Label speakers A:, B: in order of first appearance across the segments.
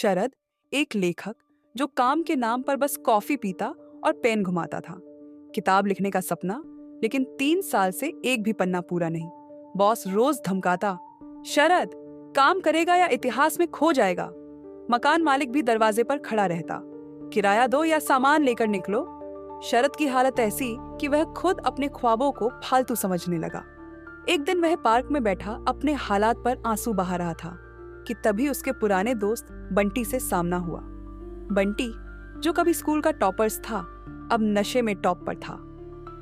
A: शरद एक लेखक जो काम के नाम पर बस कॉफी पीता और पेन घुमाता था। किताब लिखने का सपना, लेकिन 3 साल से एक भी पन्ना पूरा नहीं। बॉस रोज धमकाता, शरद काम करेगा या इतिहास में खो जाएगा। मकान मालिक भी दरवाजे पर खड़ा रहता, किराया दो या सामान लेकर निकलो। शरद की हालत ऐसी कि वह खुद अपने ख्वाबों को फालतू समझने लगा। एक दिन वह पार्क में बैठा अपने हालात पर आंसू बहा रहा था कि तभी उसके पुराने दोस्त बंटी से सामना हुआ। बंटी, जो कभी स्कूल का टॉपर्स था, अब नशे में टॉप पर था।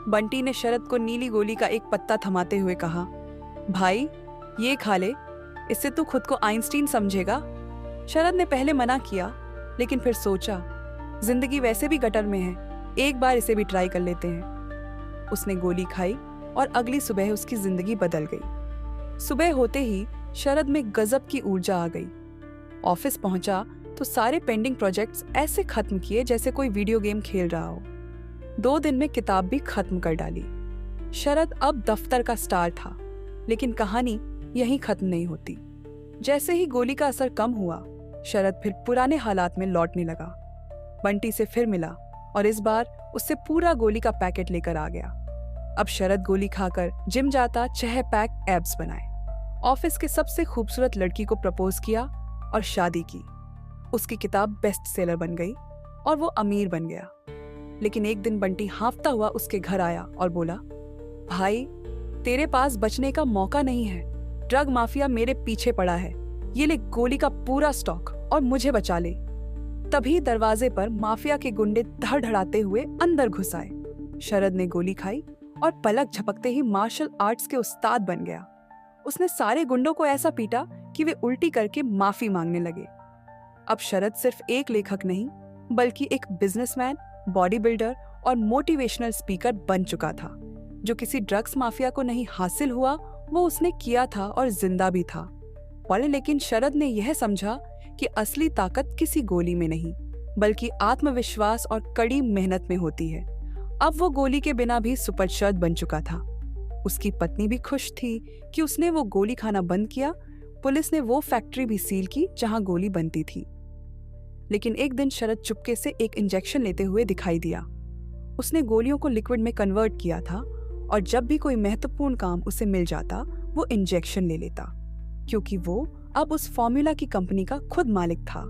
A: बंटी ने शरद को नीली गोली का एक पत्ता थमाते हुए कहा, भाई ये खा ले, इससे तू खुद को आइंस्टीन समझेगा। शरद ने पहले मना किया, लेकिन फिर सोचा, जिंदगी वैसे भी गटर में है, एक बार इसे भी ट्राई कर लेते हैं। उसने गोली खाई और अगली सुबह उसकी जिंदगी बदल गई। सुबह होते ही शरद में गजब की ऊर्जा आ गई। ऑफिस पहुंचा तो सारे पेंडिंग प्रोजेक्ट्स ऐसे खत्म किए जैसे कोई वीडियो गेम खेल रहा हो। 2 दिन में किताब भी खत्म कर डाली। शरद अब दफ्तर का स्टार था, लेकिन कहानी यहीं खत्म नहीं होती। जैसे ही गोली का असर कम हुआ, शरद फिर पुराने हालात में लौटने लगा। बंटी से फिर मिला और इस बार उससे पूरा गोली का पैकेट लेकर आ गया। अब शरद गोली खाकर जिम जाता, 6 पैक एब्स बनाए, ऑफिस के सबसे खूबसूरत लड़की को प्रपोज किया और शादी की। उसकी किताब बेस्ट सेलर बन गई और वो अमीर बन गया। लेकिन एक दिन बंटी हांफता हुआ उसके घर आया और बोला, भाई तेरे पास बचने का मौका नहीं है, ड्रग माफिया मेरे पीछे पड़ा है, ये ले गोली का पूरा स्टॉक और मुझे बचा ले। तभी दरवाजे पर माफिया के गुंडे धड़धड़ाते हुए अंदर घुस आए। शरद ने गोली खाई और पलक झपकते ही मार्शल आर्ट्स के उस्ताद बन गया। उसने सारे गुंडों को ऐसा पीटा कि वे उल्टी करके माफी मांगने लगे। अब शरद सिर्फ एक लेखक नहीं, बल्कि एक बिजनेसमैन, बॉडी बिल्डर और मोटिवेशनल स्पीकर बन चुका था। जो किसी ड्रग्स माफिया को नहीं हासिल हुआ, वो उसने किया था और जिंदा भी था। लेकिन शरद ने यह समझा कि असली ताकत किसी गोली में नहीं, बल्कि आत्मविश्वास और कड़ी मेहनत में होती है। अब वो गोली के बिना भी सुपर शरद बन चुका था। उसकी पत्नी भी खुश थी कि उसने वो गोली खाना बंद किया। पुलिस ने वो फैक्ट्री भी सील की जहां गोली बनती थी। लेकिन एक दिन शरद चुपके से एक इंजेक्शन लेते हुए दिखाई दिया। उसने गोलियों को लिक्विड में कन्वर्ट किया था और जब भी कोई महत्वपूर्ण काम उसे मिल जाता, वो इंजेक्शन ले लेता, क्योंकि वो अब उस फॉर्मूला की कंपनी का खुद मालिक था।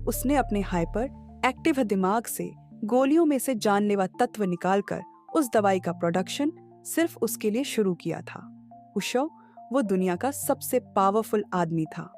A: उसने अपने हाइपर एक्टिव दिमाग से गोलियों में से जानलेवा तत्व निकालकर उस दवाई का प्रोडक्शन सिर्फ उसके लिए शुरू किया था। उशो वो दुनिया का सबसे पावरफुल आदमी था।